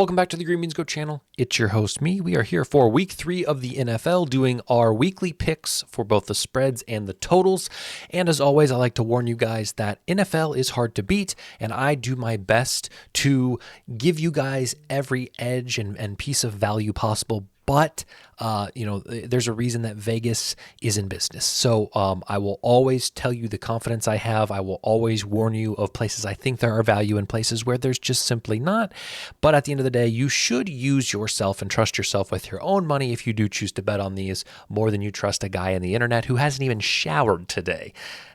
Welcome back to the Green Beans Go channel. It's your host, me. We are here for week 3 of the NFL, doing our weekly picks for both the spreads and the totals. And as always, I like to warn you guys that NFL is hard to beat, and I do my best to give you guys every edge and piece of value possible. But, there's a reason that Vegas is in business. So I will always tell you the confidence I have. I will always warn you of places I think there are value and places where there's just simply not. But at the end of the day, you should use yourself and trust yourself with your own money if you do choose to bet on these more than you trust a guy on the internet who hasn't even showered today.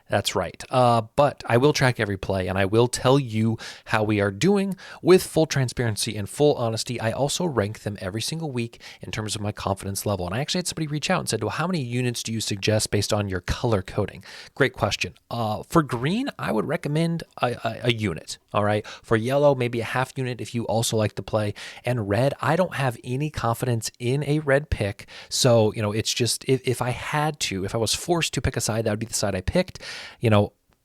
That's right. But I will track every play, and I will tell you how we are doing with full transparency and full honesty. I also rank them every single week in terms of my confidence level. And I actually had somebody reach out and said, well, how many units do you suggest based on your color coding? Great question. For green, I would recommend a unit. All right. For yellow, maybe a half unit if you also like to play. And red, I don't have any confidence in a red pick. So, it's just if I was forced to pick a side, that would be the side I picked.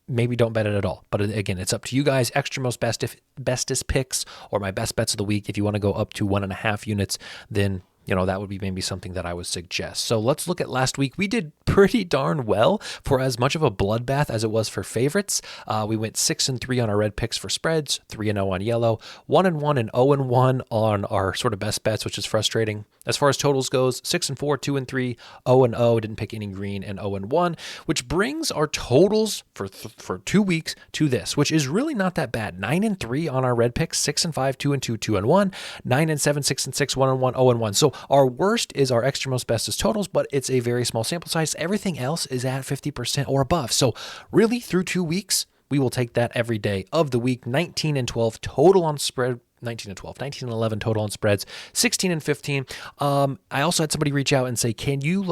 Maybe don't bet it at all. But again, it's up to you guys. Extra most bestest picks or my best bets of the week. If you want to go up to 1.5 units, then that would be maybe something that I would suggest. So let's look at last week. We did pretty darn well for as much of a bloodbath as it was for favorites. We went 6-3 on our red picks for spreads, 3-0 on yellow, 1-1 and 0-1 on our sort of best bets, which is frustrating. As far as totals goes, 6-4, 2-3, 0-0, didn't pick any green, and 0-1, which brings our totals for 2 weeks to this, which is really not that bad. 9-3 on our red picks, 6-5, 2-2, 2-1, 9-7, 6-6, 1-1, 0-1. So our worst is our extra most bestest totals, but it's a very small sample size. Everything else is at 50% or above. So really, through 2 weeks, we will take that every day of the week. 19-12 total on spread. 19-12, 19-11 total on spreads, 16-15. I also had somebody reach out and say, can you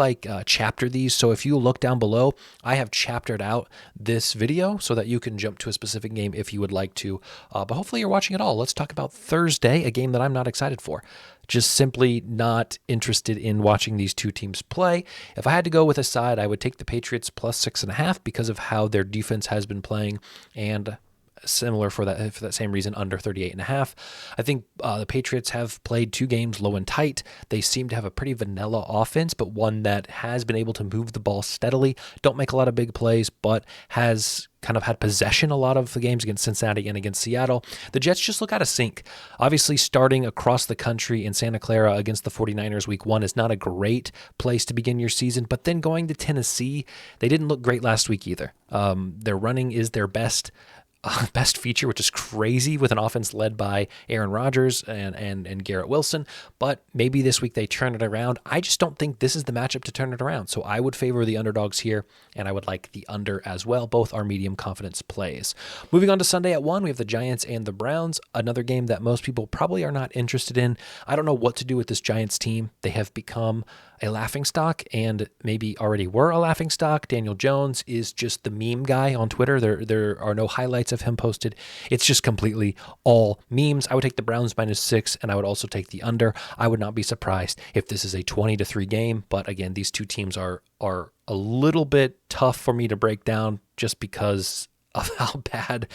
chapter these? So if you look down below, I have chaptered out this video so that you can jump to a specific game if you would like to. But hopefully you're watching it all. Let's talk about Thursday, a game that I'm not excited for. Just simply not interested in watching these two teams play. If I had to go with a side, I would take the Patriots plus 6.5 because of how their defense has been playing, and similar for that same reason, under 38.5. I think the Patriots have played 2 games low and tight. They seem to have a pretty vanilla offense, but one that has been able to move the ball steadily. Don't make a lot of big plays, but has kind of had possession a lot of the games against Cincinnati and against Seattle. The Jets just look out of sync. Obviously, starting across the country in Santa Clara against the 49ers week 1 is not a great place to begin your season, but then going to Tennessee, they didn't look great last week either. Their running is their best feature, which is crazy with an offense led by Aaron Rodgers and Garrett Wilson. But maybe this week they turn it around. I just don't think this is the matchup to turn it around. So I would favor the underdogs here, and I would like the under as well. Both are medium confidence plays. Moving on to Sunday at 1, we have the Giants and the Browns, another game that most people probably are not interested in. I don't know what to do with this Giants team. They have become a laughingstock, and maybe already were a laughingstock. Daniel Jones is just the meme guy on Twitter. There are no highlights of him posted. It's just completely all memes. I would take the Browns -6, and I would also take the under. I would not be surprised if this is a 20-3 game, but again, these two teams are a little bit tough for me to break down just because of how bad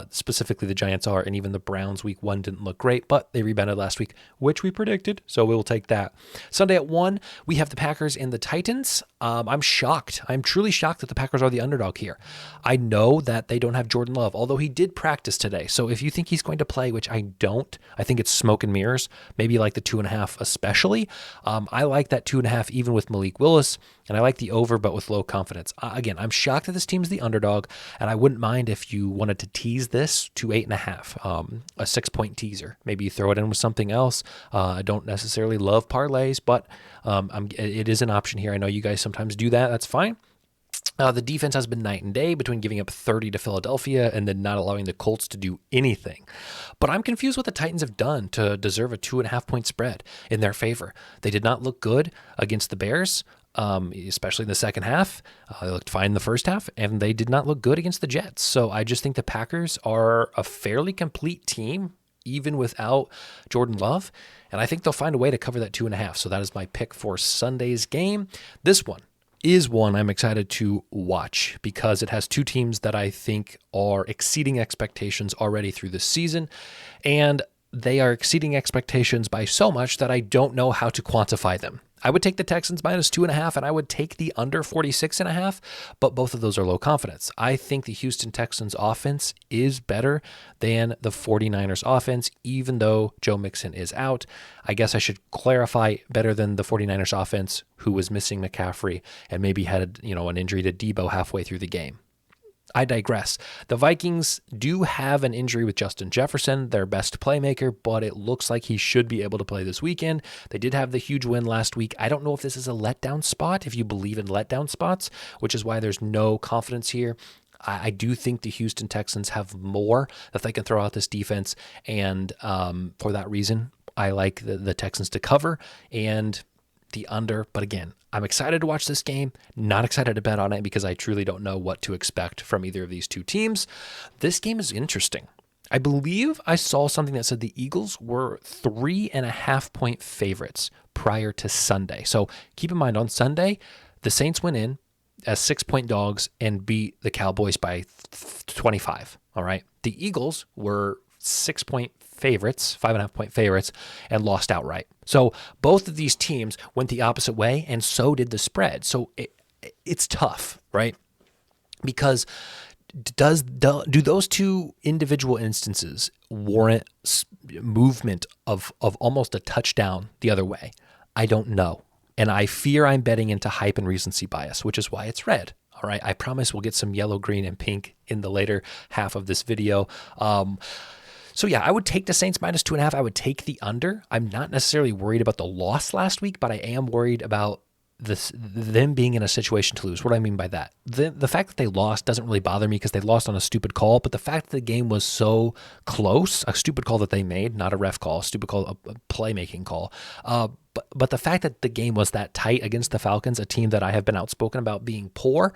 specifically the Giants are, and even the Browns week 1 didn't look great, but they rebounded last week, which we predicted, so we will take that. Sunday at 1, we have the Packers and the Titans. I'm shocked. I'm truly shocked that the Packers are the underdog here. I know that they don't have Jordan Love, although he did practice today, so if you think he's going to play, which I don't, I think it's smoke and mirrors, maybe like the 2.5 especially. I like that 2.5 even with Malik Willis, and I like the over, but with low confidence. Again, I'm shocked that this team's the underdog, and I wouldn't mind if you wanted to tease this to 8.5, a 6-point teaser. Maybe you throw it in with something else. I don't necessarily love parlays, but it is an option here. I know you guys sometimes do that. That's fine. The defense has been night and day between giving up 30 to Philadelphia and then not allowing the Colts to do anything. But I'm confused what the Titans have done to deserve a 2.5-point spread in their favor. They did not look good against the Bears, especially in the second half. They looked fine in the first half, and they did not look good against the Jets. So I just think the Packers are a fairly complete team, even without Jordan Love. And I think they'll find a way to cover that 2.5. So that is my pick for Sunday's game. This one is one I'm excited to watch because it has two teams that I think are exceeding expectations already through the season. And they are exceeding expectations by so much that I don't know how to quantify them. I would take the Texans -2.5, and I would take the under 46.5, but both of those are low confidence. I think the Houston Texans offense is better than the 49ers offense, even though Joe Mixon is out. I guess I should clarify better than the 49ers offense, who was missing McCaffrey and maybe had, an injury to Debo halfway through the game. I digress. The Vikings do have an injury with Justin Jefferson, their best playmaker, but it looks like he should be able to play this weekend. They did have the huge win last week. I don't know if this is a letdown spot, if you believe in letdown spots, which is why there's no confidence here. I do think the Houston Texans have more that they can throw out this defense, and for that reason, I like the Texans to cover and the under. But again, I'm excited to watch this game, not excited to bet on it because I truly don't know what to expect from either of these two teams. This game is interesting. I believe I saw something that said the Eagles were 3.5-point favorites prior to Sunday. So keep in mind, on Sunday, the Saints went in as 6-point dogs and beat the Cowboys by 25. All right. The Eagles were 6-point favorites, 5.5-point favorites, and lost outright. So both of these teams went the opposite way, and so did the spread. So it's tough, right? Because do those two individual instances warrant movement of almost a touchdown the other way? I don't know. And I fear I'm betting into hype and recency bias, which is why it's red. All right. I promise we'll get some yellow, green, and pink in the later half of this video. So yeah, I would take the Saints -2.5. I would take the under. I'm not necessarily worried about the loss last week, but I am worried about them being in a situation to lose. What do I mean by that? The fact that they lost doesn't really bother me because they lost on a stupid call, but the fact that the game was so close, a stupid call that they made, not a ref call, a stupid call, a playmaking call, but the fact that the game was that tight against the Falcons, a team that I have been outspoken about being poor,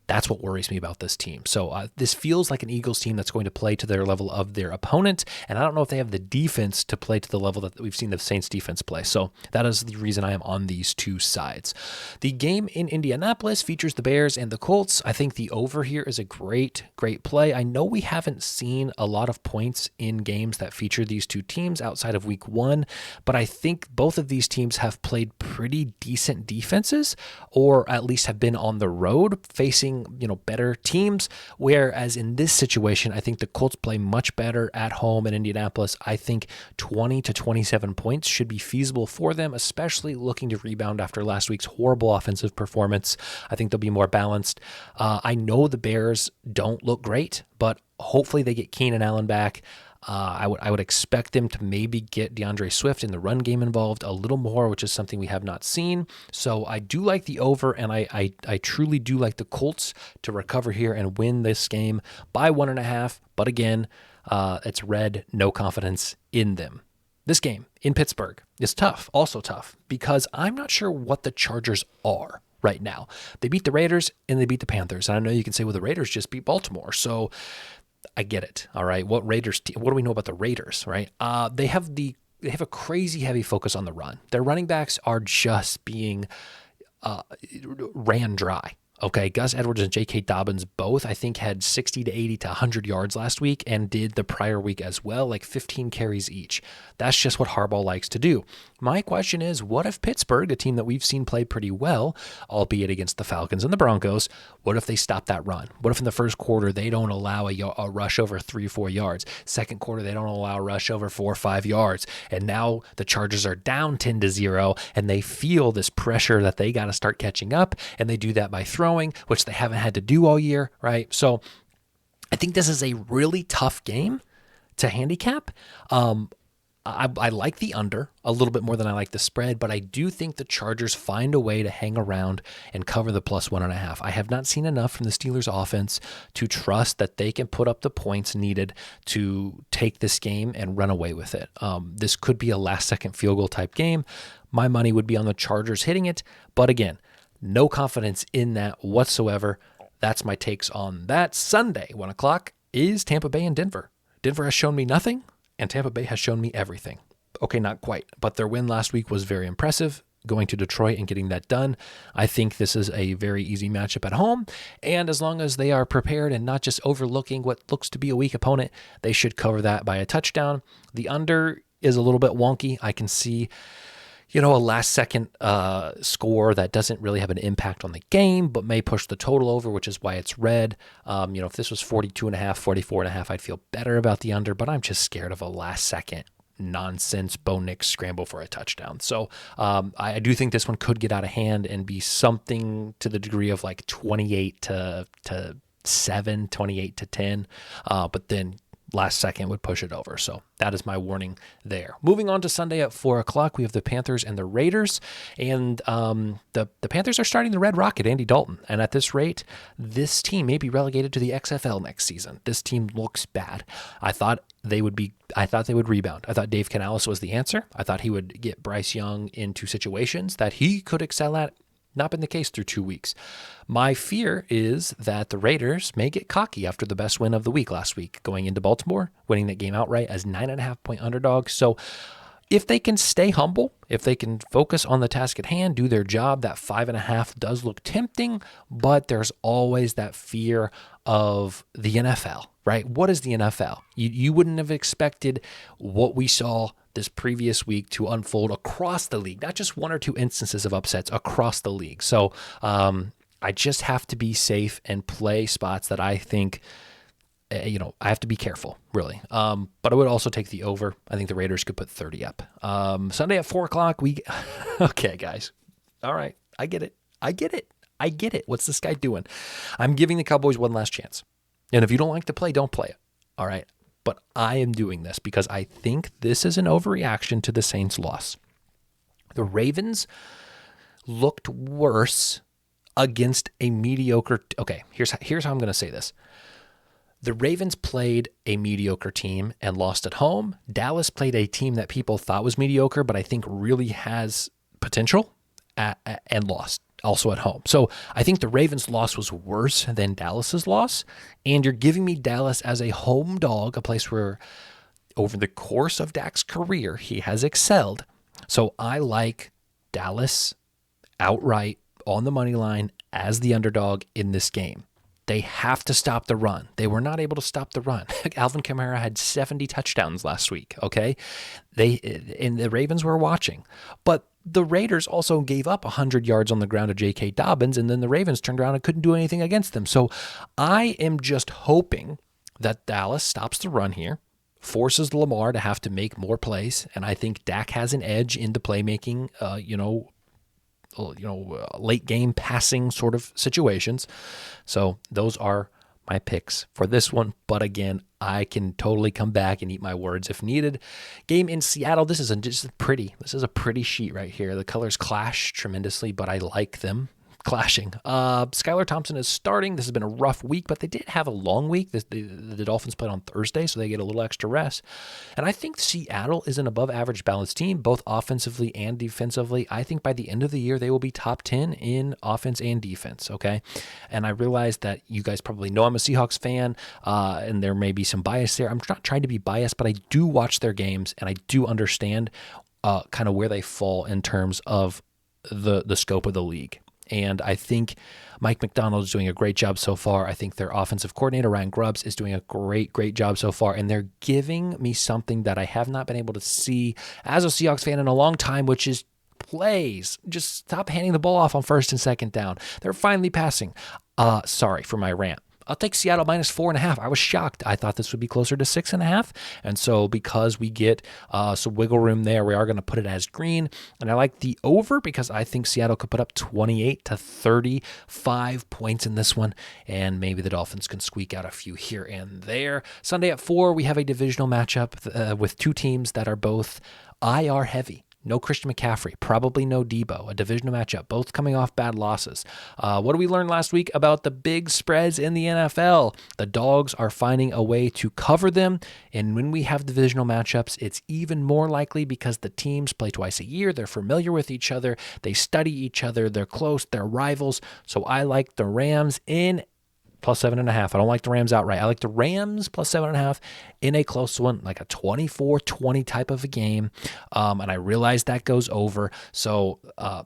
that's what worries me about this team. So this feels like an Eagles team that's going to play to their level of their opponent, and I don't know if they have the defense to play to the level that we've seen the Saints defense play. So that is the reason I am on these two sides. The game in Indianapolis features the Bears and the Colts. I think the over here is a great play. I know we haven't seen a lot of points in games that feature these two teams outside of week 1, but I think both of these teams have played pretty decent defenses, or at least have been on the road facing better teams, whereas in this situation, I think the Colts play much better at home in Indianapolis. I think 20 to 27 points should be feasible for them, especially looking to rebound after last week's horrible offensive performance. I think they'll be more balanced. I know the Bears don't look great, but hopefully they get Keenan Allen back. I would expect them to maybe get DeAndre Swift in the run game involved a little more, which is something we have not seen. So I do like the over, and I truly do like the Colts to recover here and win this game by 1.5. But again, it's red, no confidence in them. This game in Pittsburgh is tough, also tough, because I'm not sure what the Chargers are right now. They beat the Raiders and they beat the Panthers. And I know you can say, well, the Raiders just beat Baltimore. So I get it. All right. What do we know about the Raiders, right? They have a crazy heavy focus on the run. Their running backs are just being ran dry. Okay, Gus Edwards and J.K. Dobbins both, I think, had 60 to 80 to 100 yards last week and did the prior week as well, like 15 carries each. That's just what Harbaugh likes to do. My question is, what if Pittsburgh, a team that we've seen play pretty well, albeit against the Falcons and the Broncos, what if they stop that run? What if in the first quarter they don't allow a rush over 3 or 4 yards? Second quarter, they don't allow a rush over 4 or 5 yards. And now the Chargers are down 10-0, and they feel this pressure that they got to start catching up, and they do that by throwing, which they haven't had to do all year, right? So I think this is a really tough game to handicap. I like the under a little bit more than I like the spread, but I do think the Chargers find a way to hang around and cover the +1.5. I have not seen enough from the Steelers offense to trust that they can put up the points needed to take this game and run away with it. This could be a last-second field goal type game. My money would be on the Chargers hitting it, but again, no confidence in that whatsoever. That's my takes on that. Sunday, 1 o'clock, is Tampa Bay and Denver. Denver has shown me nothing, and Tampa Bay has shown me everything. Okay, not quite, but their win last week was very impressive. going to Detroit and getting that done. I think this is a very easy matchup at home, and as long as they are prepared and not just overlooking what looks to be a weak opponent, they should cover that by a touchdown. The under is a little bit wonky. I can see a last-second score that doesn't really have an impact on the game, but may push the total over, which is why it's red. If this was 42.5, 44.5, I'd feel better about the under, but I'm just scared of a last-second nonsense Bo Nix scramble for a touchdown. So I do think this one could get out of hand and be something to the degree of like 28 to 7, 28 to 10, but then last second would push it over. So that is my warning there. Moving on to Sunday at 4 o'clock, we have the Panthers and the Raiders. And the Panthers are starting the Red Rocket, Andy Dalton. And at this rate, this team may be relegated to the XFL next season. This team looks bad. I thought they would rebound. I thought Dave Canales was the answer. I thought he would get Bryce Young into situations that he could excel at. Not been the case through 2 weeks. My fear is that the Raiders may get cocky after the best win of the week last week, going into Baltimore, winning that game outright as 9.5-point underdogs. So if they can stay humble, if they can focus on the task at hand, do their job, that 5.5 does look tempting, but there's always that fear of the NFL, right? What is the NFL? You wouldn't have expected what we saw this previous week to unfold across the league, not just one or two instances of upsets across the league. So I just have to be safe and play spots that I think, I have to be careful, really. But I would also take the over. I think the Raiders could put 30 up. Sunday at 4 o'clock, okay, guys. All right, I get it. What's this guy doing? I'm giving the Cowboys one last chance. And if you don't like to play, don't play it. All right. But I am doing this because I think this is an overreaction to the Saints' loss. The Ravens looked worse against a mediocre. Okay, here's how I'm going to say this. The Ravens played a mediocre team and lost at home. Dallas played a team that people thought was mediocre, but I think really has potential and lost. Also at home. So I think the Ravens' loss was worse than Dallas's loss, and you're giving me Dallas as a home dog, a place where over the course of Dak's career, he has excelled. So I like Dallas outright on the money line as the underdog in this game. They have to stop the run. They were not able to stop the run. Alvin Kamara had 70 touchdowns last week, okay? And the Ravens were watching. But the Raiders also gave up 100 yards on the ground to J.K. Dobbins, and then the Ravens turned around and couldn't do anything against them. So I am just hoping that Dallas stops the run here, forces Lamar to have to make more plays, and I think Dak has an edge in the playmaking, late game passing sort of situations. So those are my picks for this one. But again, I can totally come back and eat my words if needed. Game in Seattle. This is a pretty sheet right here. The colors clash tremendously, but I like them clashing. Skylar Thompson is starting. This has been a rough week, but they did have a long week. The Dolphins played on Thursday, so they get a little extra rest. And I think Seattle is an above-average balanced team, both offensively and defensively. I think by the end of the year, they will be top 10 in offense and defense, okay? And I realize that you guys probably know I'm a Seahawks fan, and there may be some bias there. I'm not trying to be biased, but I do watch their games, and I do understand kind of where they fall in terms of the scope of the league. And I think Mike McDonald is doing a great job so far. I think their offensive coordinator, Ryan Grubbs, is doing a great job so far. And they're giving me something that I have not been able to see as a Seahawks fan in a long time, which is plays. Just stop handing the ball off on first and second down. They're finally passing. Sorry for my rant. I'll take Seattle minus 4.5. I was shocked. I thought this would be closer to 6.5. And so because we get some wiggle room there, we are going to put it as green. And I like the over because I think Seattle could put up 28 to 35 points in this one. And maybe the Dolphins can squeak out a few here and there. Sunday at 4, we have a divisional matchup with two teams that are both IR heavy. No Christian McCaffrey, probably no Debo, a divisional matchup, both coming off bad losses. What did we learn last week about the big spreads in the NFL? The dogs are finding a way to cover them, and when we have divisional matchups, it's even more likely because the teams play twice a year, they're familiar with each other, they study each other, they're close, they're rivals, so I like the Rams in plus 7.5. I don't like the Rams outright. I like the Rams plus 7.5 in a close one, like a 24-20 type of a game. And I realize that goes over. So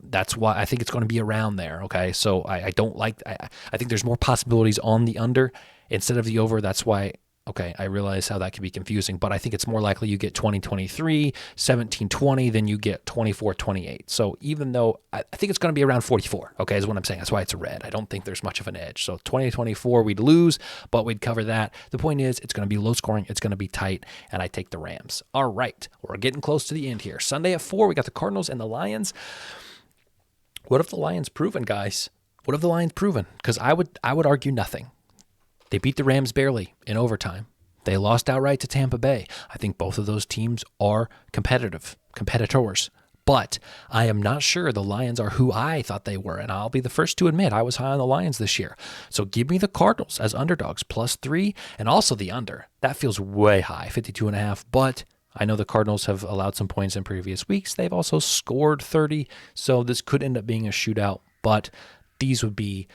that's why I think it's going to be around there. Okay. So I don't like, I think there's more possibilities on the under instead of the over. That's why. Okay, I realize how that can be confusing, but I think it's more likely you get 20-23, 17-20 than you get 24-28. So even though I think it's going to be around 44, okay, is what I'm saying. That's why it's a red. I don't think there's much of an edge. So 20-24, we'd lose, but we'd cover that. The point is, it's going to be low scoring, it's going to be tight, and I take the Rams. All right, we're getting close to the end here. Sunday at 4, we got the Cardinals and the Lions. What have the Lions proven, guys? What have the Lions proven? Because I would argue nothing. They beat the Rams barely in overtime. They lost outright to Tampa Bay. I think both of those teams are competitors. But I am not sure the Lions are who I thought they were, and I'll be the first to admit I was high on the Lions this year. So give me the Cardinals as underdogs, +3, and also the under. That feels way high, 52.5, but I know the Cardinals have allowed some points in previous weeks. They've also scored 30, so this could end up being a shootout, but these would be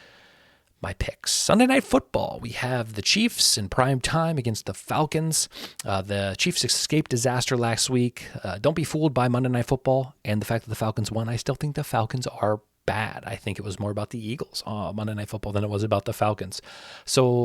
my picks. Sunday Night Football. We have the Chiefs in prime time against the Falcons. The Chiefs escaped disaster last week. Don't be fooled by Monday Night Football and the fact that the Falcons won. I still think the Falcons are bad. I think it was more about the Eagles Monday Night Football than it was about the Falcons. So,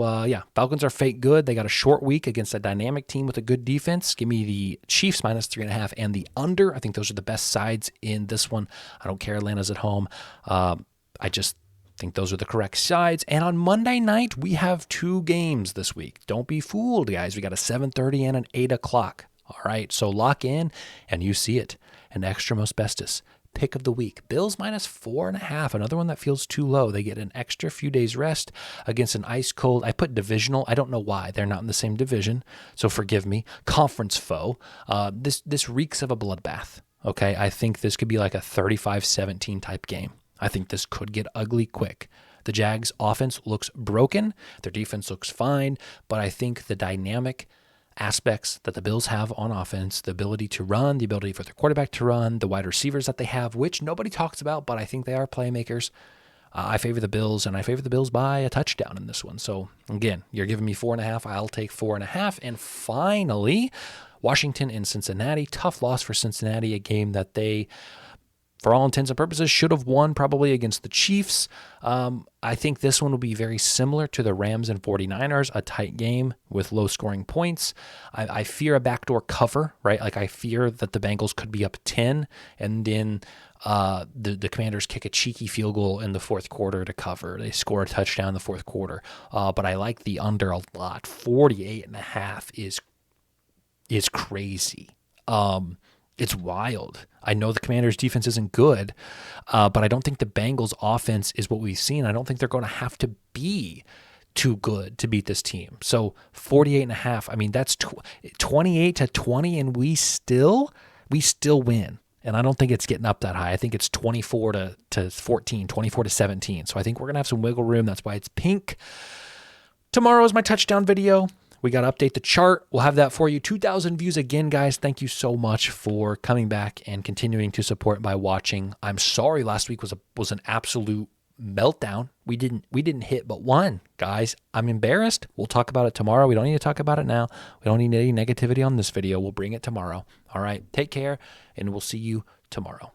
Falcons are fake good. They got a short week against a dynamic team with a good defense. Give me the Chiefs -3.5 and the under. I think those are the best sides in this one. I don't care. Atlanta's at home. I just think those are the correct sides. And on Monday night, we have 2 games this week. Don't be fooled, guys. We got a 7:30 and an 8 o'clock. All right, so lock in, and you see it. An extra most bestest pick of the week. Bills -4.5, another one that feels too low. They get an extra few days rest against an ice cold. I put divisional. I don't know why. They're not in the same division, so forgive me. Conference foe. This reeks of a bloodbath. Okay, I think this could be like a 35-17 type game. I think this could get ugly quick. The Jags' offense looks broken. Their defense looks fine. But I think the dynamic aspects that the Bills have on offense, the ability to run, the ability for their quarterback to run, the wide receivers that they have, which nobody talks about, but I think they are playmakers. I favor the Bills, and I favor the Bills by a touchdown in this one. So, again, you're giving me 4.5. I'll take 4.5. And finally, Washington and Cincinnati. Tough loss for Cincinnati, a game that they, for all intents and purposes, should have won probably against the Chiefs. I think this one will be very similar to the Rams and 49ers, a tight game with low-scoring points. I fear a backdoor cover, right? Like I fear that the Bengals could be up 10, and then the Commanders kick a cheeky field goal in the fourth quarter to cover. They score a touchdown in the fourth quarter. But I like the under a lot. 48.5 is crazy. It's wild. I know the Commanders' defense isn't good, but I don't think the Bengals' offense is what we've seen. I don't think they're going to have to be too good to beat this team. So 48.5, I mean, that's 28-20, and we still win. And I don't think it's getting up that high. I think it's 24-14, 24-17. So I think we're going to have some wiggle room. That's why it's pink. Tomorrow is my touchdown video. We got to update the chart. We'll have that for you. 2,000 views again, guys. Thank you so much for coming back and continuing to support by watching. I'm sorry last week was an absolute meltdown. We didn't hit but one, guys. I'm embarrassed. We'll talk about it tomorrow. We don't need to talk about it now. We don't need any negativity on this video. We'll bring it tomorrow. All right. Take care, and we'll see you tomorrow.